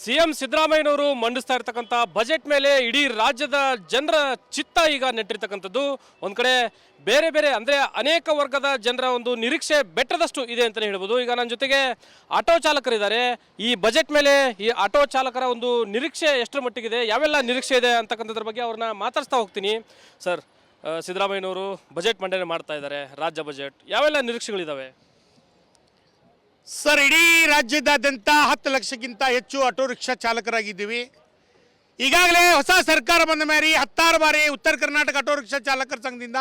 CM ಸಿದ್ದರಾಮಯ್ಯನವರು ಮಂಡಿಸ್ತಾ ಇರತಕ್ಕಂಥ budget ಮೇಲೆ ಇಡೀ ರಾಜ್ಯದ ಜನರ ಚಿತ್ತ ಈಗ ನೆಟ್ಟಿರ್ತಕ್ಕಂಥದ್ದು. ಒಂದು ಕಡೆ ಬೇರೆ ಬೇರೆ ಅಂದರೆ ಅನೇಕ ವರ್ಗದ ಜನರ ಒಂದು ನಿರೀಕ್ಷೆ ಬೆಟ್ಟದಷ್ಟು ಇದೆ ಅಂತಲೇ ಹೇಳ್ಬೋದು. ಈಗ ನನ್ನ ಜೊತೆಗೆ ಆಟೋ ಚಾಲಕರಿದ್ದಾರೆ. ಈ ಬಜೆಟ್ ಮೇಲೆ ಈ ಆಟೋ ಚಾಲಕರ ಒಂದು ನಿರೀಕ್ಷೆ ಎಷ್ಟರ ಮಟ್ಟಿಗಿದೆ, ಯಾವೆಲ್ಲ ನಿರೀಕ್ಷೆ ಇದೆ ಅಂತಕ್ಕಂಥದ್ರ ಬಗ್ಗೆ ಅವ್ರನ್ನ ಮಾತಾಡ್ಸ್ತಾ ಹೋಗ್ತೀನಿ. ಸರ್, ಸಿದ್ದರಾಮಯ್ಯನವರು ಬಜೆಟ್ ಮಂಡನೆ ಮಾಡ್ತಾ ಇದ್ದಾರೆ, ರಾಜ್ಯ ಬಜೆಟ್, ಯಾವೆಲ್ಲ ನಿರೀಕ್ಷೆಗಳಿದ್ದಾವೆ? ಸರ್, ಇಡೀ ರಾಜ್ಯದಾದ್ಯಂತ 10 ಲಕ್ಷಕ್ಕಿಂತ ಹೆಚ್ಚು ಆಟೋ ರಿಕ್ಷಾ ಚಾಲಕರಾಗಿದ್ದೀವಿ. ಈಗಾಗಲೇ ಹೊಸ ಸರ್ಕಾರ ಬಂದ ಮೇಲೆ 16 ಬಾರಿ ಉತ್ತರ ಕರ್ನಾಟಕ ಆಟೋ ರಿಕ್ಷಾ ಚಾಲಕರ ಸಂಘದಿಂದ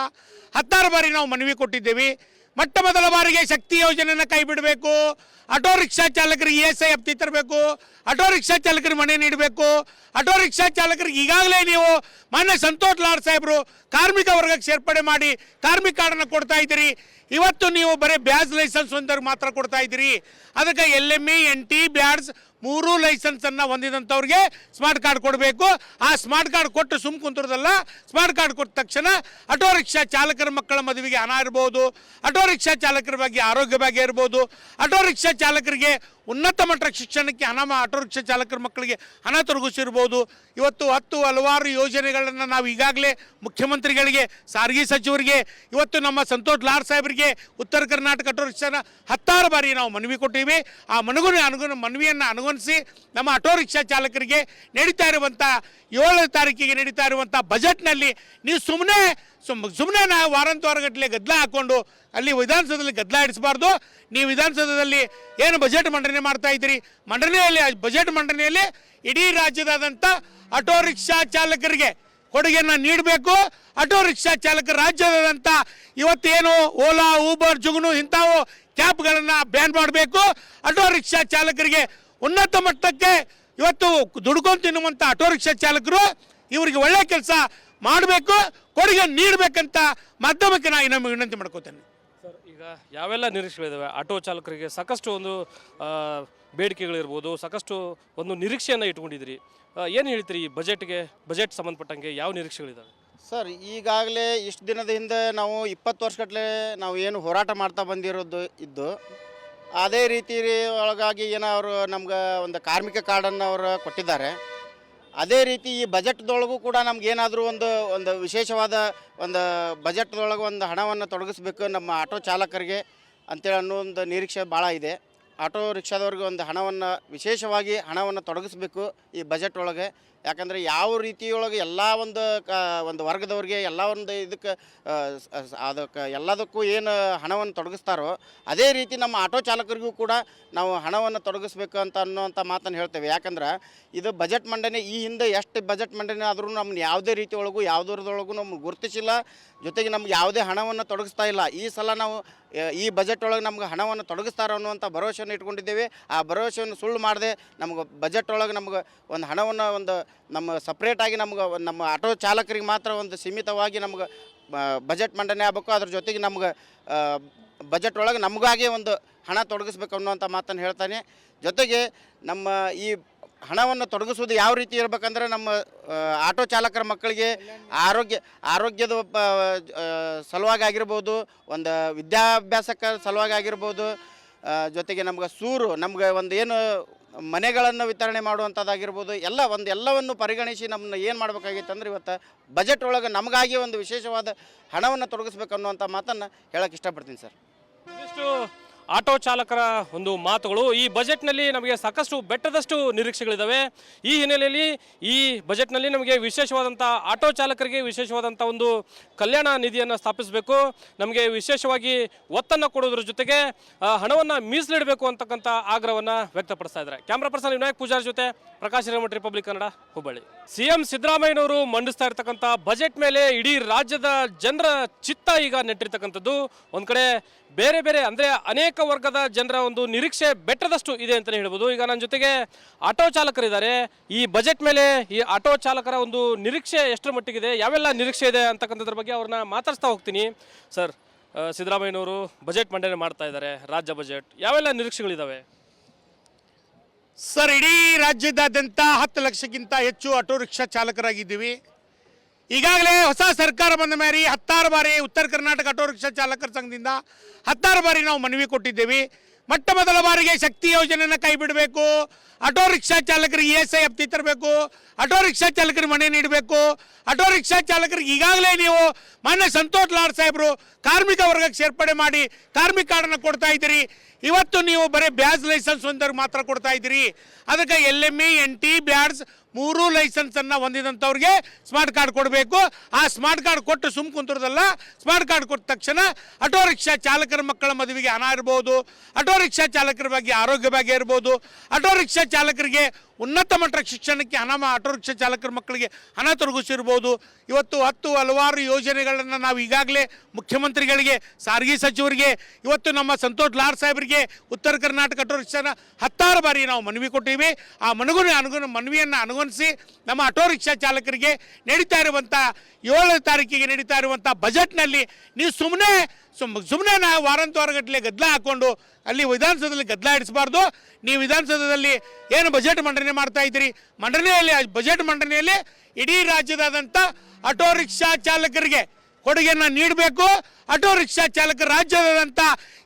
16 ಬಾರಿ ನಾವು ಮನವಿ ಕೊಟ್ಟಿದ್ದೇವೆ. ಮೊಟ್ಟ ಮೊದಲ ಬಾರಿಗೆ ಶಕ್ತಿ ಯೋಜನೆಯನ್ನು ಕೈ ಬಿಡಬೇಕು, ಆಟೋ ರಿಕ್ಷಾ ಚಾಲಕರಿಗೆ ESI ಹಪ್ತಿ ತರಬೇಕು, ಆಟೋ ರಿಕ್ಷಾ ಚಾಲಕರಿಗೆ ಮನೆ ನೀಡಬೇಕು. ಆಟೋ ರಿಕ್ಷಾ ಚಾಲಕರಿಗೆ ಈಗಾಗಲೇ ನೀವು ಮಾನ್ಯ ಸಂತೋಷ್ ಲಾಡ್ ಸಾಹೇಬರು ಕಾರ್ಮಿಕ ವರ್ಗಕ್ಕೆ ಸೇರ್ಪಡೆ ಮಾಡಿ ಕಾರ್ಮಿಕ ಕಾರ್ಡನ್ನು ಕೊಡ್ತಾ ಇದ್ದೀರಿ. ಇವತ್ತು ನೀವು ಬರೀ ಬ್ಯಾಡ್ಜ್ ಲೈಸೆನ್ಸ್ ಹೊಂದವ್ರಿಗೆ ಮಾತ್ರ ಕೊಡ್ತಾ ಇದ್ದೀರಿ. ಅದಕ್ಕೆ LME, NT, ಬ್ಯಾಡ್ಜ್ 3 ಲೈಸೆನ್ಸನ್ನು ಹೊಂದಿದಂಥವ್ರಿಗೆ ಸ್ಮಾರ್ಟ್ ಕಾರ್ಡ್ ಕೊಡಬೇಕು. ಆ ಸ್ಮಾರ್ಟ್ ಕಾರ್ಡ್ ಕೊಟ್ಟು ಸುಮ್ ಕುಂತಿರೋದಲ್ಲ, ಸ್ಮಾರ್ಟ್ ಕಾರ್ಡ್ ಕೊಟ್ಟ ತಕ್ಷಣ ಆಟೋ ರಿಕ್ಷಾ ಚಾಲಕರ ಮಕ್ಕಳ ಮದುವೆಗೆ ಹಣ ಇರ್ಬೋದು, ಆಟೋ ರಿಕ್ಷಾ ಚಾಲಕರ ಬಗ್ಗೆ ಆರೋಗ್ಯ ಬಗ್ಗೆ ಇರ್ಬೋದು, ಆಟೋ ರಿಕ್ಷಾ ಚಾಲಕರಿಗೆ ಉನ್ನತ ಮಟ್ಟದ ಶಿಕ್ಷಣಕ್ಕೆ ಹಣ, ಆಟೋ ರಿಕ್ಷಾ ಚಾಲಕರ ಮಕ್ಕಳಿಗೆ ಹಣ ತೊಡಗಿಸಿರ್ಬೋದು. ಇವತ್ತು ಹಲವಾರು ಯೋಜನೆಗಳನ್ನು ನಾವು ಈಗಾಗಲೇ ಮುಖ್ಯಮಂತ್ರಿಗಳಿಗೆ, ಸಾರಿಗೆ ಸಚಿವರಿಗೆ, ಇವತ್ತು ನಮ್ಮ ಸಂತೋಷ್ ಲಾಡ್ ಸಾಹೇಬರಿಗೆ ಉತ್ತರ ಕರ್ನಾಟಕ ಆಟೋ ರಿಕ್ಷಾನ 16 ಬಾರಿ ನಾವು ಮನವಿ ಕೊಟ್ಟಿವಿ. ಆ ಮನವಿಯನ್ನು ಅನುಗುಣಿಸಿ ನಮ್ಮ ಆಟೋ ರಿಕ್ಷಾ ಚಾಲಕರಿಗೆ ನಡೀತಾ ಇರುವಂಥ 7ನೇ ತಾರೀಕಿಗೆ ನಡೀತಾ ಇರುವಂಥ ಬಜೆಟ್ನಲ್ಲಿ ನೀವು ಸುಮ್ಮನೆ ನಾವು ವಾರಾಂತವಾರಗಟ್ಟಲೆ ಗದ್ದಲ ಹಾಕ್ಕೊಂಡು ಅಲ್ಲಿ ವಿಧಾನಸೌಧದಲ್ಲಿ ಗದ್ದಲ ಇಡಿಸಬಾರ್ದು. ನೀವು ವಿಧಾನಸೌಧದಲ್ಲಿ ಏನು ಬಜೆಟ್ ಮಂಡನೆ ಮಾಡ್ತಾ ಇದ್ದೀರಿ, ಬಜೆಟ್ ಮಂಡನೆಯಲ್ಲಿ ಇಡೀ ರಾಜ್ಯದಾದಂಥ ಆಟೋ ರಿಕ್ಷಾ ಚಾಲಕರಿಗೆ ಕೊಡುಗೆಯನ್ನು ನೀಡಬೇಕು. ಆಟೋ ರಿಕ್ಷಾ ಚಾಲಕರ ರಾಜ್ಯದಾದಂಥ ಇವತ್ತೇನು ಓಲಾ, ಊಬರ್, ಜುಗ್ನು ಇಂಥವು ಕ್ಯಾಬ್ಗಳನ್ನು ಬ್ಯಾನ್ ಮಾಡಬೇಕು. ಆಟೋ ರಿಕ್ಷಾ ಚಾಲಕರಿಗೆ ಉನ್ನತ ಮಟ್ಟಕ್ಕೆ ಇವತ್ತು ದುಡ್ಕೊಂಡು ತಿನ್ನುವಂಥ ಆಟೋ ರಿಕ್ಷಾ ಚಾಲಕರು ಇವರಿಗೆ ಒಳ್ಳೆ ಕೆಲಸ ಮಾಡಬೇಕು, ಕೊಡುಗೆ ನೀಡಬೇಕಂತ ಮಾಧ್ಯಮಕ್ಕೆ ನಾನು ಇನ್ನೊಮ್ಮೆ ವಿನಂತಿ ಮಾಡ್ಕೋತೇನೆ. ಸರ್, ಈಗ ಯಾವೆಲ್ಲ ನಿರೀಕ್ಷೆಗಳಿದ್ದಾವೆ ಆಟೋ ಚಾಲಕರಿಗೆ? ಸಾಕಷ್ಟು ಒಂದು ಬೇಡಿಕೆಗಳಿರ್ಬೋದು, ಸಾಕಷ್ಟು ಒಂದು ನಿರೀಕ್ಷೆಯನ್ನು ಇಟ್ಕೊಂಡಿದ್ದೀರಿ. ಏನು ಹೇಳ್ತೀರಿ ಈ ಬಜೆಟ್ ಸಂಬಂಧಪಟ್ಟಂಗೆ ಯಾವ ನಿರೀಕ್ಷೆಗಳಿದ್ದಾವೆ? ಸರ್, ಈಗಾಗಲೇ ಇಷ್ಟು ದಿನದ ಹಿಂದೆ ನಾವು 20 ವರ್ಷಗಟ್ಟಲೆ ನಾವು ಏನು ಹೋರಾಟ ಮಾಡ್ತಾ ಬಂದಿರೋದು ಇದ್ದು, ಅದೇ ರೀತಿ ಒಳಗಾಗಿ ಏನೋ ಅವರು ನಮ್ಗೆ ಒಂದು ಕಾರ್ಮಿಕ ಕಾರ್ಡನ್ನು ಅವರು ಕೊಟ್ಟಿದ್ದಾರೆ. ಅದೇ ರೀತಿ ಈ ಬಜೆಟ್ದೊಳಗೂ ಕೂಡ ನಮಗೇನಾದರೂ ಒಂದು ವಿಶೇಷವಾದ ಒಂದು ಬಜೆಟ್ದೊಳಗೆ ಒಂದು ಹಣವನ್ನು ತೊಡಗಿಸ್ಬೇಕು ನಮ್ಮ ಆಟೋ ಚಾಲಕರಿಗೆ ಅಂತೇಳಿ ಅನ್ನೋ ಒಂದು ನಿರೀಕ್ಷೆ ಭಾಳ ಇದೆ. ಆಟೋ ರಿಕ್ಷಾದವ್ರಿಗೆ ಒಂದು ವಿಶೇಷವಾಗಿ ಹಣವನ್ನು ತೊಡಗಿಸ್ಬೇಕು ಈ ಬಜೆಟ್ ಒಳಗೆ. ಯಾಕಂದರೆ ಯಾವ ರೀತಿಯೊಳಗೆ ಎಲ್ಲ ಒಂದು ವರ್ಗದವ್ರಿಗೆ ಎಲ್ಲ ಒಂದು ಇದಕ್ಕೆ ಎಲ್ಲದಕ್ಕೂ ಏನು ಹಣವನ್ನು ತೊಡಗಿಸ್ತಾರೋ ಅದೇ ರೀತಿ ನಮ್ಮ ಆಟೋ ಚಾಲಕರಿಗೂ ಕೂಡ ನಾವು ಹಣವನ್ನು ತೊಡಗಿಸ್ಬೇಕು ಅನ್ನೋಂಥ ಮಾತನ್ನು ಹೇಳ್ತೇವೆ. ಯಾಕಂದ್ರೆ ಇದು ಬಜೆಟ್ ಮಂಡನೆ ಈ ಹಿಂದೆ ಎಷ್ಟು ಬಜೆಟ್ ಮಂಡನೆ ಆದರೂ ನಮ್ಮನ್ನು ಯಾವುದೇ ರೀತಿಯೊಳಗೂ ಯಾವುದರದೊಳಗೂ ನಮ್ಗೆ ಗುರುತಿಸಿಲ್ಲ, ಜೊತೆಗೆ ನಮ್ಗೆ ಯಾವುದೇ ಹಣವನ್ನು ತೊಡಗಿಸ್ತಾ ಇಲ್ಲ. ಈ ಸಲ ನಾವು ಈ ಬಜೆಟ್ ಒಳಗೆ ನಮ್ಗೆ ಹಣವನ್ನು ತೊಡಗಿಸ್ತಾರೆ ಅನ್ನುವಂಥ ಭರವಸೆಯನ್ನು ಇಟ್ಕೊಂಡಿದ್ದೇವೆ. ಆ ಭರವಸೆಯನ್ನು ಸುಳ್ಳು ಮಾಡದೆ ನಮ್ಗೆ ಬಜೆಟ್ ಒಳಗೆ ನಮ್ಗೆ ಒಂದು ಹಣವನ್ನು ನಮ್ಮ ಸಪ್ರೇಟಾಗಿ ನಮ್ಮ ಆಟೋ ಚಾಲಕರಿಗೆ ಮಾತ್ರ ಒಂದು ಸೀಮಿತವಾಗಿ ನಮ್ಗೆ ಬಜೆಟ್ ಮಂಡನೆ ಆಗಬೇಕು. ಅದ್ರ ಜೊತೆಗೆ ನಮ್ಗೆ ಬಜೆಟ್ ಒಳಗೆ ನಮಗಾಗಿ ಒಂದು ಹಣ ತೊಡಗಿಸ್ಬೇಕು ಅನ್ನುವಂಥ ಮಾತನ್ನು ಹೇಳ್ತಾನೆ. ಜೊತೆಗೆ ನಮ್ಮ ಈ ಹಣವನ್ನು ತೊಡಗಿಸೋದು ಯಾವ ರೀತಿ ಇರಬೇಕಂದ್ರೆ ನಮ್ಮ ಆಟೋ ಚಾಲಕರ ಮಕ್ಕಳಿಗೆ ಆರೋಗ್ಯದ ಸಲುವಾಗಿ ಆಗಿರ್ಬೋದು, ಒಂದು ವಿದ್ಯಾಭ್ಯಾಸಕ್ಕೆ ಸಲುವಾಗಿ ಆಗಿರ್ಬೋದು, ಜೊತೆಗೆ ನಮ್ಗೆ ಒಂದು ಏನು ಮನೆಗಳನ್ನು ವಿತರಣೆ ಮಾಡುವಂಥದ್ದಾಗಿರ್ಬೋದು, ಎಲ್ಲವನ್ನು ಪರಿಗಣಿಸಿ ನಮ್ಮನ್ನ ಏನು ಮಾಡಬೇಕಾಗಿತ್ತು ಅಂದ್ರೆ ಇವತ್ತು ಬಜೆಟ್ ಒಳಗೆ ನಮಗಾಗಿ ಒಂದು ವಿಶೇಷವಾದ ಹಣವನ್ನು ತೊಡಗಿಸ್ಬೇಕು ಅನ್ನುವಂಥ ಮಾತನ್ನು ಹೇಳೋಕ್ಕೆ ಇಷ್ಟಪಡ್ತೀನಿ ಸರ್. ಇಷ್ಟು ಆಟೋ ಚಾಲಕರ ಒಂದು ಮಾತುಗಳು. ಈ ಬಜೆಟ್ನಲ್ಲಿ ನಮಗೆ ಸಾಕಷ್ಟು ಬೆಟ್ಟದಷ್ಟು ನಿರೀಕ್ಷೆಗಳಿದ್ದಾವೆ. ಈ ಹಿನ್ನೆಲೆಯಲ್ಲಿ ಈ ಬಜೆಟ್ನಲ್ಲಿ ನಮಗೆ ವಿಶೇಷವಾದಂಥ ಆಟೋ ಚಾಲಕರಿಗೆ ವಿಶೇಷವಾದಂಥ ಒಂದು ಕಲ್ಯಾಣ ನಿಧಿಯನ್ನು ಸ್ಥಾಪಿಸಬೇಕು, ನಮಗೆ ವಿಶೇಷವಾಗಿ ಒತ್ತನ್ನು ಕೊಡೋದ್ರ ಜೊತೆಗೆ ಹಣವನ್ನು ಮೀಸಲಿಡಬೇಕು ಅಂತಕ್ಕಂಥ ಆಗ್ರಹವನ್ನು ವ್ಯಕ್ತಪಡಿಸ್ತಾ ಇದ್ದಾರೆ. ಕ್ಯಾಮ್ರಾ ಪರ್ಸನ್ ವಿನಾಯಕ್ ಪೂಜಾರಿ ಜೊತೆ ಪ್ರಕಾಶ್ ಹಿರೇಮಠ, ರಿಪಬ್ಲಿಕ್ ಕನ್ನಡ, ಹುಬ್ಬಳ್ಳಿ. ಸಿಎಂ ಸಿದ್ದರಾಮಯ್ಯನವರು ಮಂಡಿಸ್ತಾ ಇರ್ತಕ್ಕಂಥ ಬಜೆಟ್ ಮೇಲೆ ಇಡೀ ರಾಜ್ಯದ ಜನರ ಚಿತ್ತ ಈಗ ನೆಟ್ಟಿರ್ತಕ್ಕಂಥದ್ದು. ಒಂದು ಕಡೆ ಬೇರೆ ಬೇರೆ ಅಂದರೆ ಅನೇಕ ವರ್ಗದ ಜನರ ಒಂದು ನಿರೀಕ್ಷೆ ಬೆಟ್ಟದಷ್ಟು ಇದೆ ಅಂತಲೇ ಹೇಳ್ಬೋದು. ಈಗ ನನ್ನ ಜೊತೆಗೆ ಆಟೋ ಚಾಲಕರಿದ್ದಾರೆ. ಈ ಬಜೆಟ್ ಮೇಲೆ ಈ ಆಟೋ ಚಾಲಕರ ಒಂದು ನಿರೀಕ್ಷೆ ಎಷ್ಟರ ಮಟ್ಟಿಗಿದೆ, ಯಾವೆಲ್ಲ ನಿರೀಕ್ಷೆ ಇದೆ ಅಂತಕ್ಕಂಥದ್ರ ಬಗ್ಗೆ ಅವ್ರನ್ನ ಮಾತಾಡ್ಸ್ತಾ ಹೋಗ್ತೀನಿ. ಸರ್, ಸಿದ್ದರಾಮಯ್ಯನವರು ಬಜೆಟ್ ಮಂಡನೆ ಮಾಡ್ತಾ ಇದ್ದಾರೆ, ರಾಜ್ಯ ಬಜೆಟ್, ಯಾವೆಲ್ಲ ನಿರೀಕ್ಷೆಗಳಿದ್ದಾವೆ? ಸರ್, ಇಡೀ ರಾಜ್ಯದಾದ್ಯಂತ 10 ಲಕ್ಷಕ್ಕಿಂತ ಹೆಚ್ಚು ಆಟೋ ರಿಕ್ಷಾ ಚಾಲಕರಾಗಿದ್ದೀವಿ. ಈಗಾಗಲೇ ಹೊಸ ಸರ್ಕಾರ ಬಂದ ಮೇಲೆ 16 ಬಾರಿ ಉತ್ತರ ಕರ್ನಾಟಕ ಆಟೋ ರಿಕ್ಷಾ ಚಾಲಕರ ಸಂಘದಿಂದ 16 ಬಾರಿ ನಾವು ಮನವಿ ಕೊಟ್ಟಿದ್ದೇವೆ. ಮೊಟ್ಟ ಮೊದಲ ಬಾರಿಗೆ ಶಕ್ತಿ ಯೋಜನೆಯನ್ನು ಕೈ ಬಿಡಬೇಕು. ಆಟೋ ರಿಕ್ಷಾ ಚಾಲಕರಿಗೆ ESI ಹಪ್ತಿ ತರಬೇಕು. ಆಟೋ ರಿಕ್ಷಾ ಚಾಲಕರಿಗೆ ಮನೆ ನೀಡಬೇಕು. ಆಟೋ ರಿಕ್ಷಾ ಚಾಲಕರಿಗೆ ಈಗಾಗಲೇ ನೀವು ಮಾನ್ಯ ಸಂತೋಷ್ ಲಾಡ್ ಸಾಹೇಬರು ಕಾರ್ಮಿಕ ವರ್ಗಕ್ಕೆ ಸೇರ್ಪಡೆ ಮಾಡಿ ಕಾರ್ಮಿಕ ಕಾರ್ಡನ್ನು ಕೊಡ್ತಾ ಇದ್ದೀರಿ. ಇವತ್ತು ನೀವು ಬರೀ ಬ್ಯಾಡ್ಜ್ ಲೈಸೆನ್ಸ್ ಹೊಂದವ್ರಿಗೆ ಮಾತ್ರ ಕೊಡ್ತಾ ಇದ್ದೀರಿ. ಅದಕ್ಕೆ LME NT ಬ್ಯಾಡ್ಜ್ 3 ಲೈಸೆನ್ಸನ್ನು ಹೊಂದಿದಂಥವ್ರಿಗೆ ಸ್ಮಾರ್ಟ್ ಕಾರ್ಡ್ ಕೊಡಬೇಕು. ಆ ಸ್ಮಾರ್ಟ್ ಕಾರ್ಡ್ ಕೊಟ್ಟು ಸುಮ್ ಕುಂತಿರೋದಲ್ಲ, ಸ್ಮಾರ್ಟ್ ಕಾರ್ಡ್ ಕೊಟ್ಟ ತಕ್ಷಣ ಆಟೋ ರಿಕ್ಷಾ ಚಾಲಕರ ಮಕ್ಕಳ ಮದುವೆಗೆ ಹಣ ಇರ್ಬೋದು, ಆಟೋ ರಿಕ್ಷಾ ಚಾಲಕರ ಬಗ್ಗೆ ಆರೋಗ್ಯ ಬಗ್ಗೆ ಇರ್ಬೋದು, ಆಟೋ ರಿಕ್ಷಾ ಚಾಲಕರಿಗೆ ಉನ್ನತ ಮಟ್ಟದ ಶಿಕ್ಷಣಕ್ಕೆ ಹಣ, ಆಟೋ ರಿಕ್ಷಾ ಚಾಲಕರ ಮಕ್ಕಳಿಗೆ ಹಣ ತೊಡಗಿಸಿರ್ಬೋದು. ಇವತ್ತು ಹಲವಾರು ಯೋಜನೆಗಳನ್ನು ನಾವು ಈಗಾಗಲೇ ಮುಖ್ಯಮಂತ್ರಿಗಳಿಗೆ, ಸಾರಿಗೆ ಸಚಿವರಿಗೆ, ಇವತ್ತು ನಮ್ಮ ಸಂತೋಷ್ ಲಾಡ್ ಸಾಹೇಬರಿಗೆ ಉತ್ತರ ಕರ್ನಾಟಕ ಆಟೋ ರಿಕ್ಷಾನ 10 ಬಾರಿ ನಾವು ಮನವಿ ಕೊಟ್ಟಿವಿ. ಆ ಮನವಿಯನ್ನು ಅನುಗುಣಿಸಿ ನಮ್ಮ ಆಟೋ ರಿಕ್ಷಾ ಚಾಲಕರಿಗೆ ನಡೀತಾ ಇರುವಂಥ 7ನೇ ತಾರೀಕಿಗೆ ನಡೀತಾ ಇರುವಂಥ ಬಜೆಟ್ನಲ್ಲಿ ನೀವು ಸುಮ್ಮನೆ ನಾವು ವಾರಗಟ್ಟಲೆ ಗದ್ದಲ ಹಾಕ್ಕೊಂಡು ಅಲ್ಲಿ ವಿಧಾನಸೌಧದಲ್ಲಿ ಗದ್ದಲ ಇಡಿಸಬಾರ್ದು. ನೀವು ವಿಧಾನಸೌಧದಲ್ಲಿ ಏನು ಬಜೆಟ್ ಮಂಡನೆ ಮಾಡ್ತಾ ಇದ್ದೀರಿ, ಬಜೆಟ್ ಮಂಡನೆಯಲ್ಲಿ ಇಡೀ ರಾಜ್ಯದಾದಂಥ ಆಟೋ ರಿಕ್ಷಾ ಚಾಲಕರಿಗೆ ಕೊಡುಗೆಯನ್ನು ನೀಡಬೇಕು. ಆಟೋ ರಿಕ್ಷಾ ಚಾಲಕರ ರಾಜ್ಯದಾದಂಥ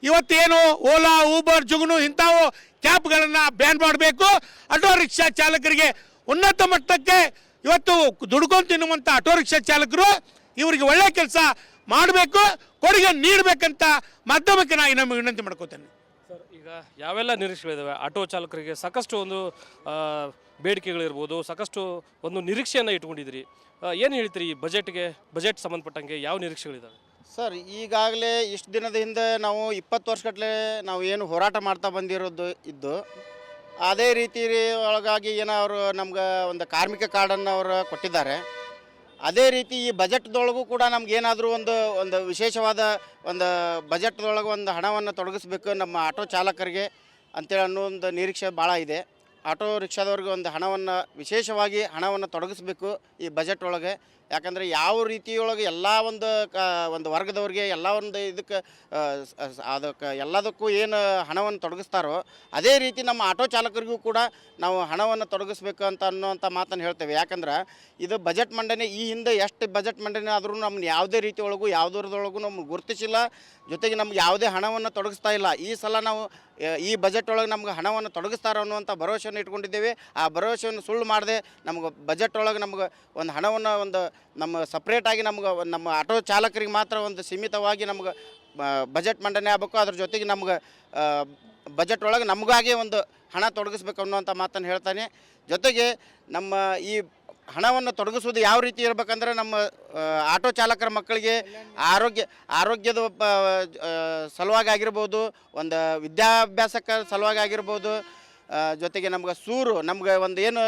ಇವತ್ತೇನು ಓಲಾ, ಊಬರ್, ಜುಗ್ನು ಇಂಥವು ಕ್ಯಾಬ್ಗಳನ್ನು ಬ್ಯಾನ್ ಮಾಡಬೇಕು. ಆಟೋ ರಿಕ್ಷಾ ಚಾಲಕರಿಗೆ ಉನ್ನತ ಮಟ್ಟಕ್ಕೆ ಇವತ್ತು ದುಡ್ಕೊಂಡು ತಿನ್ನುವಂಥ ಆಟೋ ರಿಕ್ಷಾ ಚಾಲಕರು ಇವರಿಗೆ ಒಳ್ಳೆ ಕೆಲಸ ಮಾಡಬೇಕು, ಕೊಡುಗೆ ನೀಡಬೇಕಂತ ಮಾಧ್ಯಮಕ್ಕೆ ನಾನು ಇನ್ನೊಮ್ಮೆ ವಿನಂತಿ ಮಾಡ್ಕೋತೇನೆ. ಸರ್, ಈಗ ಯಾವೆಲ್ಲ ನಿರೀಕ್ಷೆಗಳಿದ್ದಾವೆ ಆಟೋ ಚಾಲಕರಿಗೆ? ಸಾಕಷ್ಟು ಒಂದು ಬೇಡಿಕೆಗಳಿರ್ಬೋದು, ಸಾಕಷ್ಟು ಒಂದು ನಿರೀಕ್ಷೆಯನ್ನು ಇಟ್ಕೊಂಡಿದ್ದೀರಿ. ಏನು ಹೇಳ್ತೀರಿ ಈ ಬಜೆಟ್ ಸಂಬಂಧಪಟ್ಟಂಗೆ ಯಾವ ನಿರೀಕ್ಷೆಗಳಿದ್ದಾವೆ? ಸರ್, ಈಗಾಗಲೇ ಇಷ್ಟು ದಿನದ ಹಿಂದೆ ನಾವು 20 ವರ್ಷಗಟ್ಟಲೆ ನಾವು ಏನು ಹೋರಾಟ ಮಾಡ್ತಾ ಬಂದಿರೋದು ಇದ್ದು, ಅದೇ ರೀತಿ ಒಳಗಾಗಿ ಏನೋ ಅವರು ನಮ್ಗೆ ಒಂದು ಕಾರ್ಮಿಕ ಕಾರ್ಡನ್ನು ಅವರು ಕೊಟ್ಟಿದ್ದಾರೆ. ಅದೇ ರೀತಿ ಈ ಬಜೆಟ್ದೊಳಗೂ ಕೂಡ ನಮಗೇನಾದರೂ ಒಂದು ವಿಶೇಷವಾದ ಒಂದು ಬಜೆಟ್ದೊಳಗೆ ಒಂದು ಹಣವನ್ನು ತೊಡಗಿಸ್ಬೇಕು ನಮ್ಮ ಆಟೋ ಚಾಲಕರಿಗೆ ಅಂತೇಳಿ ಅನ್ನೋ ಒಂದು ನಿರೀಕ್ಷೆ ಭಾಳ ಇದೆ. ಆಟೋ ರಿಕ್ಷಾದವ್ರಿಗೆ ಒಂದು ವಿಶೇಷವಾಗಿ ಹಣವನ್ನು ತೊಡಗಿಸ್ಬೇಕು ಈ ಬಜೆಟ್ ಒಳಗೆ. ಯಾಕಂದರೆ ಯಾವ ರೀತಿಯೊಳಗೆ ಎಲ್ಲ ಒಂದು ವರ್ಗದವ್ರಿಗೆ ಎಲ್ಲ ಒಂದು ಇದಕ್ಕೆ ಎಲ್ಲದಕ್ಕೂ ಏನು ಹಣವನ್ನು ತೊಡಗಿಸ್ತಾರೋ ಅದೇ ರೀತಿ ನಮ್ಮ ಆಟೋ ಚಾಲಕರಿಗೂ ಕೂಡ ನಾವು ಹಣವನ್ನು ತೊಡಗಿಸ್ಬೇಕು ಅನ್ನೋಂಥ ಮಾತನ್ನು ಹೇಳ್ತೇವೆ. ಯಾಕಂದ್ರೆ ಇದು ಬಜೆಟ್ ಮಂಡನೆ ಈ ಹಿಂದೆ ಎಷ್ಟು ಬಜೆಟ್ ಮಂಡನೆ ಆದರೂ ನಮ್ಮನ್ನು ಯಾವುದೇ ರೀತಿ ಯಾವುದರದೊಳಗೂ ನಮ್ಗೆ ಗುರುತಿಸಿಲ್ಲ, ಜೊತೆಗೆ ನಮ್ಗೆ ಯಾವುದೇ ಹಣವನ್ನು ತೊಡಗಿಸ್ತಾ ಇಲ್ಲ. ಈ ಸಲ ನಾವು ಈ ಬಜೆಟ್ ಒಳಗೆ ನಮ್ಗೆ ಹಣವನ್ನು ತೊಡಗಿಸ್ತಾರೆ ಅನ್ನುವಂಥ ಭರವಸೆಯನ್ನು ಇಟ್ಕೊಂಡಿದ್ದೇವೆ. ಆ ಭರವಸೆಯನ್ನು ಸುಳ್ಳು ಮಾಡದೆ ನಮ್ಗೆ ಬಜೆಟ್ ಒಳಗೆ ನಮ್ಗೆ ಒಂದು ಹಣವನ್ನು ನಮ್ಮ ಸಪ್ರೇಟಾಗಿ ನಮ್ಮ ಆಟೋ ಚಾಲಕರಿಗೆ ಮಾತ್ರ ಒಂದು ಸೀಮಿತವಾಗಿ ನಮ್ಗೆ ಬಜೆಟ್ ಮಂಡನೆ ಆಗಬೇಕು. ಅದ್ರ ಜೊತೆಗೆ ನಮ್ಗೆ ಬಜೆಟ್ ಒಳಗೆ ನಮಗಾಗಿ ಒಂದು ಹಣ ತೊಡಗಿಸ್ಬೇಕು ಅನ್ನುವಂಥ ಮಾತನ್ನು ಹೇಳ್ತಾನೆ. ಜೊತೆಗೆ ನಮ್ಮ ಈ ಹಣವನ್ನು ತೊಡಗಿಸೋದು ಯಾವ ರೀತಿ ಇರಬೇಕಂದ್ರೆ ನಮ್ಮ ಆಟೋ ಚಾಲಕರ ಮಕ್ಕಳಿಗೆ ಆರೋಗ್ಯದ ಸಲುವಾಗಿ ಆಗಿರ್ಬೋದು, ಒಂದು ವಿದ್ಯಾಭ್ಯಾಸಕ್ಕೆ ಸಲುವಾಗಿ ಆಗಿರ್ಬೋದು, ಜೊತೆಗೆ ನಮ್ಗೆ ಒಂದು ಏನು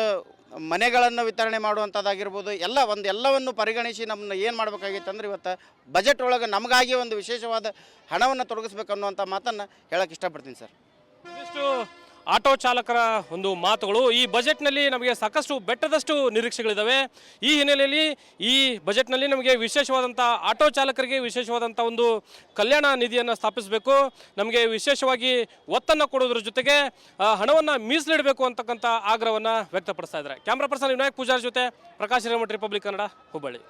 ಮನೆಗಳನ್ನು ವಿತರಣೆ ಮಾಡುವಂಥದ್ದಾಗಿರ್ಬೋದು, ಎಲ್ಲವನ್ನು ಪರಿಗಣಿಸಿ ನಮ್ಮನ್ನ ಏನು ಮಾಡಬೇಕಾಗಿತ್ತು ಅಂದ್ರೆ ಇವತ್ತು ಬಜೆಟ್ ಒಳಗೆ ನಮಗಾಗಿ ಒಂದು ವಿಶೇಷವಾದ ಹಣವನ್ನು ತೊಡಗಿಸ್ಬೇಕು ಅನ್ನುವಂಥ ಮಾತನ್ನು ಹೇಳಕ್ಕೆ ಇಷ್ಟಪಡ್ತೀನಿ ಸರ್. ಇದಿಷ್ಟು ಆಟೋ ಚಾಲಕರ ಒಂದು ಮಾತುಗಳು. ಈ ಬಜೆಟ್ನಲ್ಲಿ ನಮಗೆ ಸಾಕಷ್ಟು ಬೆಟ್ಟದಷ್ಟು ನಿರೀಕ್ಷೆಗಳಿದ್ದಾವೆ. ಈ ಹಿನ್ನೆಲೆಯಲ್ಲಿ ಈ ಬಜೆಟ್ನಲ್ಲಿ ನಮಗೆ ವಿಶೇಷವಾದಂಥ ಆಟೋ ಚಾಲಕರಿಗೆ ವಿಶೇಷವಾದಂಥ ಒಂದು ಕಲ್ಯಾಣ ನಿಧಿಯನ್ನು ಸ್ಥಾಪಿಸಬೇಕು, ನಮಗೆ ವಿಶೇಷವಾಗಿ ಒತ್ತನ್ನು ಕೊಡೋದ್ರ ಜೊತೆಗೆ ಹಣವನ್ನು ಮೀಸಲಿಡಬೇಕು ಅಂತಕ್ಕಂಥ ಆಗ್ರಹವನ್ನು ವ್ಯಕ್ತಪಡಿಸ್ತಾ ಇದ್ದಾರೆ. ಕ್ಯಾಮ್ರಾ ಪರ್ಸನ್ ವಿನಾಯಕ್ ಪೂಜಾರಿ ಜೊತೆ ಪ್ರಕಾಶ್ ಹಿರೇಮಠ, ರಿಪಬ್ಲಿಕ್ ಕನ್ನಡ, ಹುಬ್ಬಳ್ಳಿ.